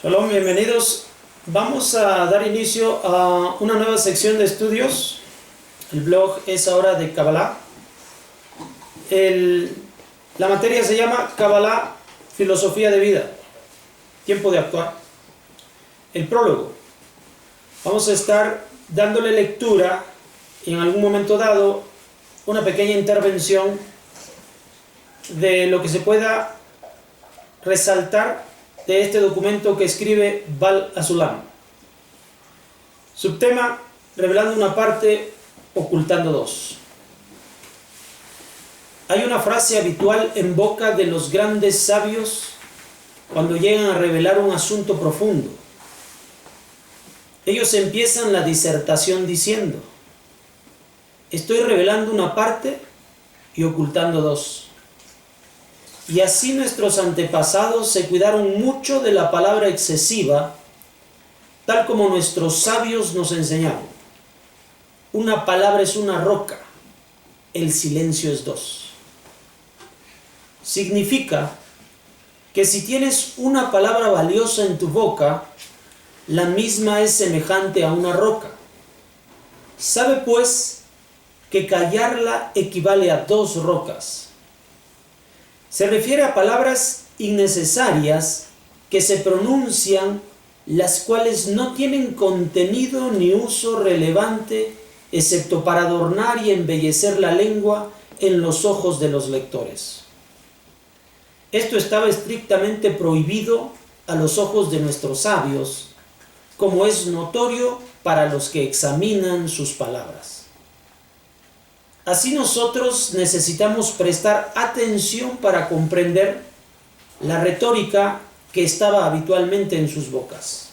Shalom, bienvenidos. Vamos a dar inicio a una nueva sección de estudios. El blog es ahora de Kabbalah. La materia se llama Kabbalah, filosofía de vida. Tiempo de actuar. El prólogo. Vamos a estar dándole lectura y en algún momento dado una pequeña intervención de lo que se pueda resaltar de este documento que escribe Baal HaSulam. Subtema: revelando una parte, ocultando dos. Hay una frase habitual en boca de los grandes sabios cuando llegan a revelar un asunto profundo. Ellos empiezan la disertación diciendo: estoy revelando una parte y ocultando dos. Y así nuestros antepasados se cuidaron mucho de la palabra excesiva, tal como nuestros sabios nos enseñaron. Una palabra es una roca, el silencio es dos. Significa que si tienes una palabra valiosa en tu boca, la misma es semejante a una roca. Sabe pues que callarla equivale a dos rocas. Se refiere a palabras innecesarias que se pronuncian, las cuales no tienen contenido ni uso relevante, excepto para adornar y embellecer la lengua en los ojos de los lectores. Esto estaba estrictamente prohibido a los ojos de nuestros sabios, como es notorio para los que examinan sus palabras. Así nosotros necesitamos prestar atención para comprender la retórica que estaba habitualmente en sus bocas.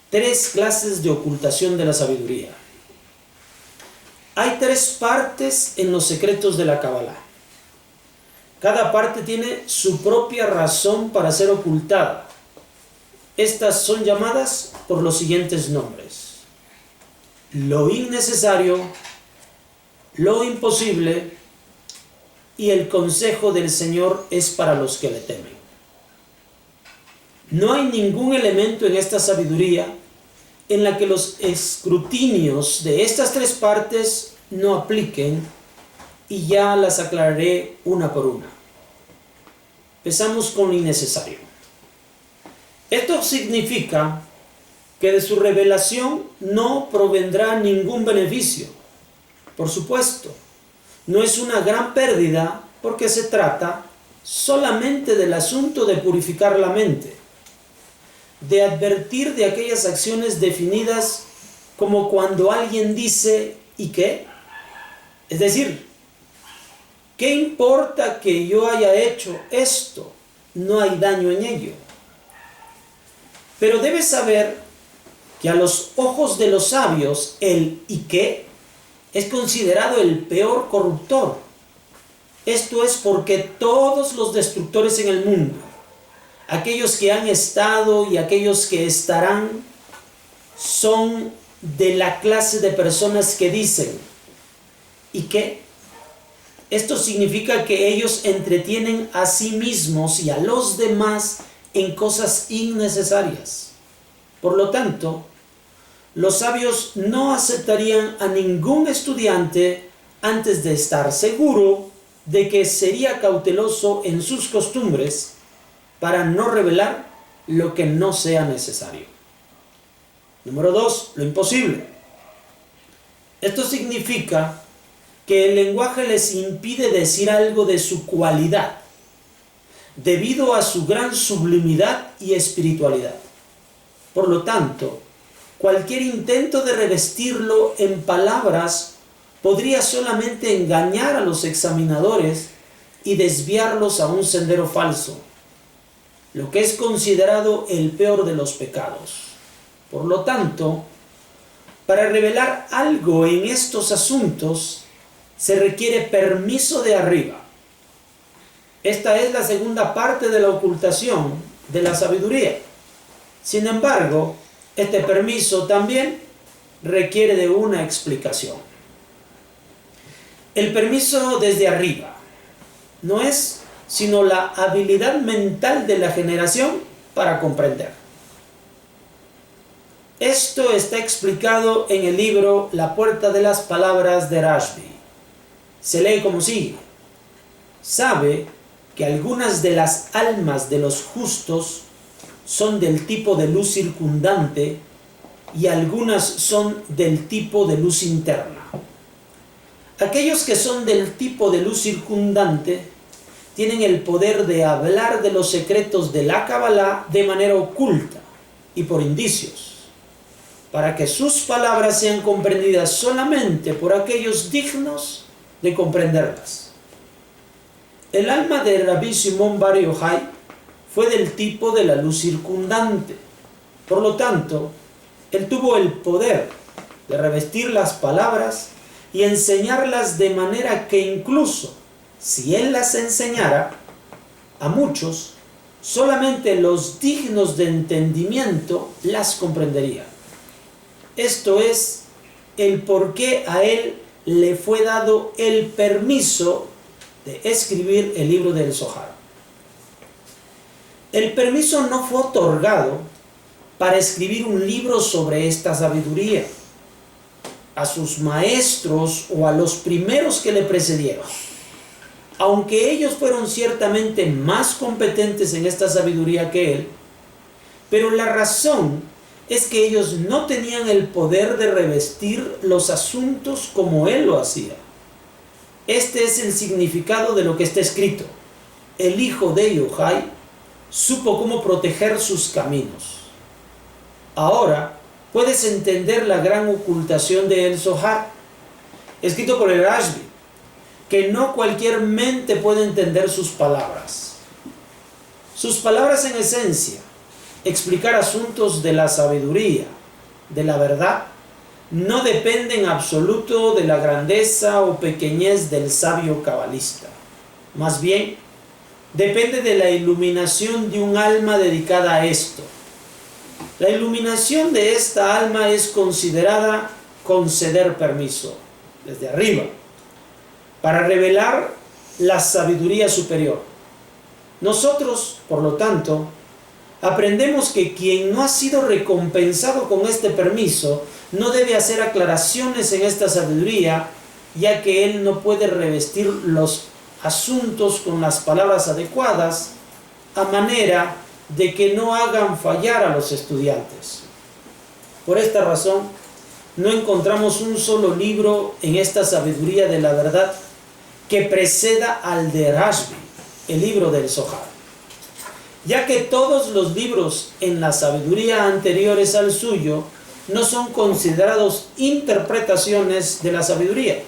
Tres clases de ocultación de la sabiduría. Hay tres partes en los secretos de la Kabbalah. Cada parte tiene su propia razón para ser ocultada. Estas son llamadas por los siguientes nombres: lo innecesario, lo imposible y el consejo del Señor es para los que le temen. No hay ningún elemento en esta sabiduría en la que los escrutinios de estas tres partes no apliquen, y ya las aclararé una por una. Empezamos con lo innecesario. Esto significa que de su revelación no provendrá ningún beneficio. Por supuesto, no es una gran pérdida porque se trata solamente del asunto de purificar la mente, de advertir de aquellas acciones definidas como cuando alguien dice ¿y qué? Es decir, ¿qué importa que yo haya hecho esto? No hay daño en ello. Pero debes saber que a los ojos de los sabios el ¿y qué? Es considerado el peor corruptor. Esto es porque todos los destructores en el mundo, aquellos que han estado y aquellos que estarán, son de la clase de personas que dicen ¿y qué? Esto significa que ellos entretienen a sí mismos y a los demás en cosas innecesarias. Por lo tanto, los sabios no aceptarían a ningún estudiante antes de estar seguro de que sería cauteloso en sus costumbres para no revelar lo que no sea necesario. Número 2, lo imposible. Esto significa que el lenguaje les impide decir algo de su cualidad, debido a su gran sublimidad y espiritualidad. Por lo tanto, cualquier intento de revestirlo en palabras podría solamente engañar a los examinadores y desviarlos a un sendero falso, lo que es considerado el peor de los pecados. Por lo tanto, para revelar algo en estos asuntos se requiere permiso de arriba. Esta es la segunda parte de la ocultación de la sabiduría. Sin embargo, este permiso también requiere de una explicación. El permiso desde arriba no es sino la habilidad mental de la generación para comprender. Esto está explicado en el libro La puerta de las palabras de Rashbi. Se lee como sigue: sabe que algunas de las almas de los justos son del tipo de luz circundante y algunas son del tipo de luz interna. Aquellos que son del tipo de luz circundante tienen el poder de hablar de los secretos de la Kabbalah de manera oculta y por indicios, para que sus palabras sean comprendidas solamente por aquellos dignos de comprenderlas. El alma de Rabbi Shimon Bar Yochai fue del tipo de la luz circundante. Por lo tanto, él tuvo el poder de revestir las palabras y enseñarlas de manera que incluso si él las enseñara a muchos, solamente los dignos de entendimiento las comprenderían. Esto es el por qué a él le fue dado el permiso de escribir el libro del Zohar. El permiso no fue otorgado para escribir un libro sobre esta sabiduría a sus maestros o a los primeros que le precedieron. Aunque ellos fueron ciertamente más competentes en esta sabiduría que él, pero la razón es que ellos no tenían el poder de revestir los asuntos como él lo hacía. Este es el significado de lo que está escrito: el hijo de Yochai supo cómo proteger sus caminos. Ahora puedes entender la gran ocultación de el Zohar, escrito por el Rashbi, que no cualquier mente puede entender sus palabras. Sus palabras en esencia, explicar asuntos de la sabiduría, de la verdad, no dependen en absoluto de la grandeza o pequeñez del sabio cabalista. Más bien, depende de la iluminación de un alma dedicada a esto. La iluminación de esta alma es considerada conceder permiso desde arriba para revelar la sabiduría superior. Nosotros, por lo tanto, aprendemos que quien no ha sido recompensado con este permiso no debe hacer aclaraciones en esta sabiduría, ya que él no puede revestir los asuntos con las palabras adecuadas, a manera de que no hagan fallar a los estudiantes. Por esta razón, no encontramos un solo libro en esta sabiduría de la verdad que preceda al de Rashbi, el libro del Zohar, ya que todos los libros en la sabiduría anteriores al suyo no son considerados interpretaciones de la sabiduría.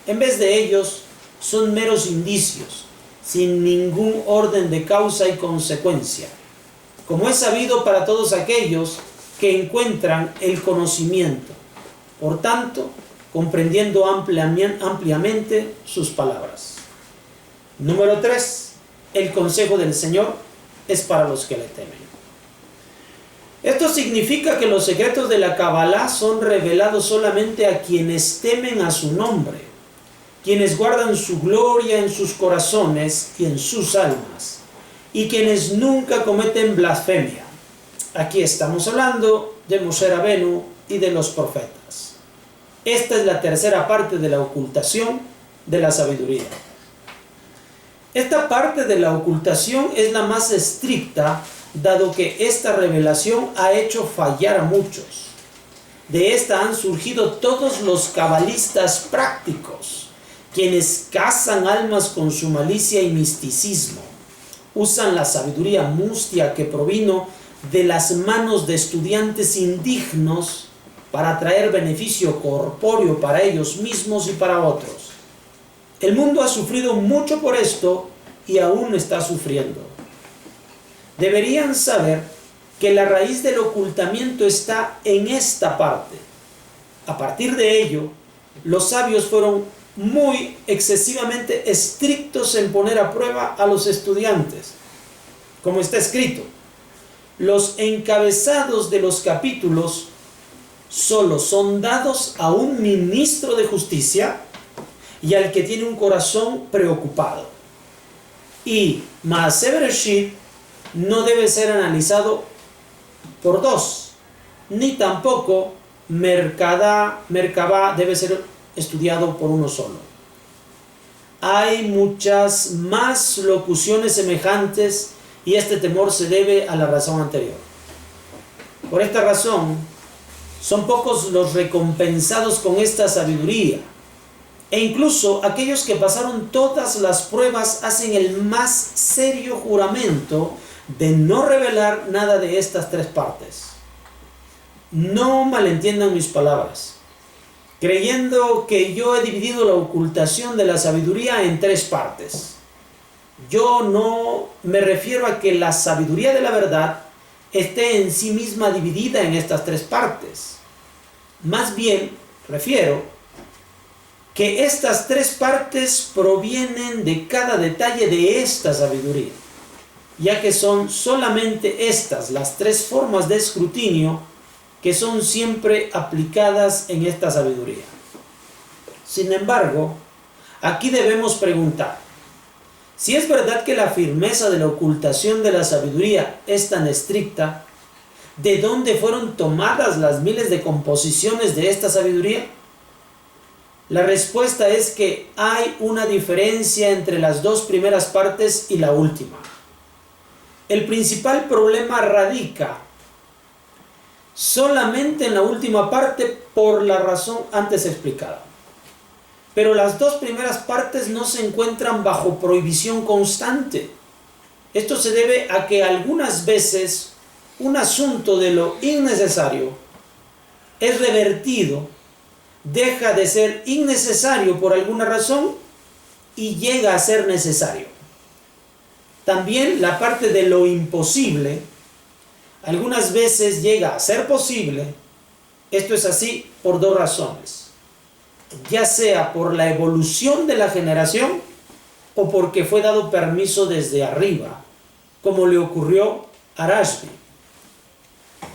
En vez de ellos, son meros indicios, sin ningún orden de causa y consecuencia, como es sabido para todos aquellos que encuentran el conocimiento, por tanto, comprendiendo ampliamente sus palabras. Número 3. El consejo del Señor es para los que le temen. Esto significa que los secretos de la Kabbalah son revelados solamente a quienes temen a su nombre, quienes guardan su gloria en sus corazones y en sus almas, y quienes nunca cometen blasfemia. Aquí estamos hablando de Moshe Rabenu y de los profetas. Esta es la tercera parte de la ocultación de la sabiduría. Esta parte de la ocultación es la más estricta, dado que esta revelación ha hecho fallar a muchos. De esta han surgido todos los cabalistas prácticos, quienes cazan almas con su malicia y misticismo. Usan la sabiduría mustia que provino de las manos de estudiantes indignos para traer beneficio corpóreo para ellos mismos y para otros. El mundo ha sufrido mucho por esto y aún está sufriendo. Deberían saber que la raíz del ocultamiento está en esta parte. A partir de ello, los sabios fueron muy excesivamente estrictos en poner a prueba a los estudiantes. Como está escrito, los encabezados de los capítulos solo son dados a un ministro de justicia y al que tiene un corazón preocupado. Y Maaseh Bereshit no debe ser analizado por dos, ni tampoco Merkabah debe ser estudiado por uno solo. Hay muchas más locuciones semejantes y este temor se debe a la razón anterior. Por esta razón, son pocos los recompensados con esta sabiduría, e incluso aquellos que pasaron todas las pruebas hacen el más serio juramento de no revelar nada de estas tres partes. No malentiendan mis palabras, creyendo que yo he dividido la ocultación de la sabiduría en tres partes. Yo no me refiero a que la sabiduría de la verdad esté en sí misma dividida en estas tres partes. Más bien, refiero que estas tres partes provienen de cada detalle de esta sabiduría, ya que son solamente estas las tres formas de escrutinio que son siempre aplicadas en esta sabiduría. Sin embargo, aquí debemos preguntar, si es verdad que la firmeza de la ocultación de la sabiduría es tan estricta, ¿de dónde fueron tomadas las miles de composiciones de esta sabiduría? La respuesta es que hay una diferencia entre las dos primeras partes y la última. El principal problema radica solamente en la última parte por la razón antes explicada. Pero las dos primeras partes no se encuentran bajo prohibición constante. Esto se debe a que algunas veces un asunto de lo innecesario es revertido, deja de ser innecesario por alguna razón y llega a ser necesario. También la parte de lo imposible algunas veces llega a ser posible. Esto es así por dos razones, ya sea por la evolución de la generación o porque fue dado permiso desde arriba, como le ocurrió a Rashbi.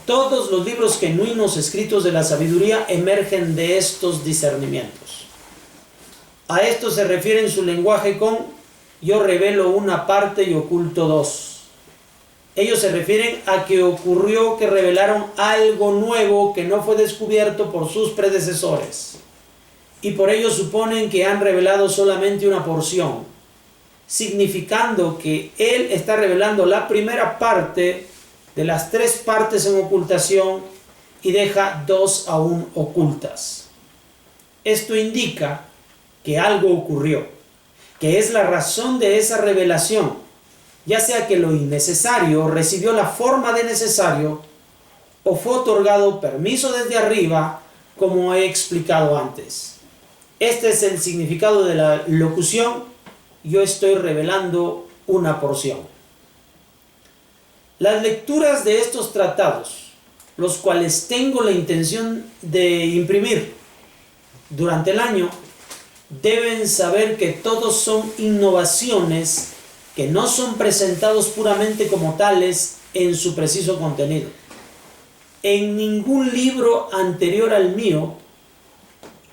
Todos los libros genuinos escritos de la sabiduría emergen de estos discernimientos. A esto se refiere en su lenguaje con yo revelo una parte y oculto dos. Ellos se refieren a que ocurrió que revelaron algo nuevo que no fue descubierto por sus predecesores. Y por ello suponen que han revelado solamente una porción, significando que él está revelando la primera parte de las tres partes en ocultación y deja dos aún ocultas. Esto indica que algo ocurrió, que es la razón de esa revelación, ya sea que lo innecesario recibió la forma de necesario o fue otorgado permiso desde arriba, como he explicado antes. Este es el significado de la locución: yo estoy revelando una porción. Las lecturas de estos tratados, los cuales tengo la intención de imprimir durante el año, deben saber que todos son innovaciones que no son presentados puramente como tales en su preciso contenido. En ningún libro anterior al mío,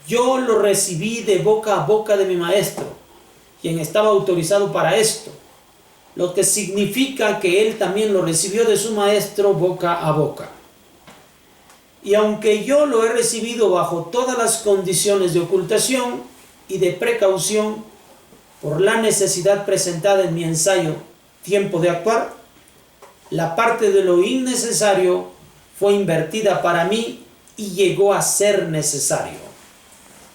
yo lo recibí de boca a boca de mi maestro, quien estaba autorizado para esto, lo que significa que él también lo recibió de su maestro boca a boca. Y aunque yo lo he recibido bajo todas las condiciones de ocultación y de precaución, por la necesidad presentada en mi ensayo Tiempo de actuar, la parte de lo innecesario fue invertida para mí y llegó a ser necesario.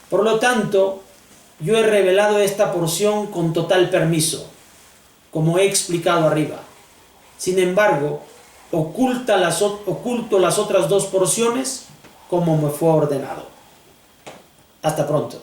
Por lo tanto, yo he revelado esta porción con total permiso, como he explicado arriba. Sin embargo, oculto las otras dos porciones como me fue ordenado. Hasta pronto.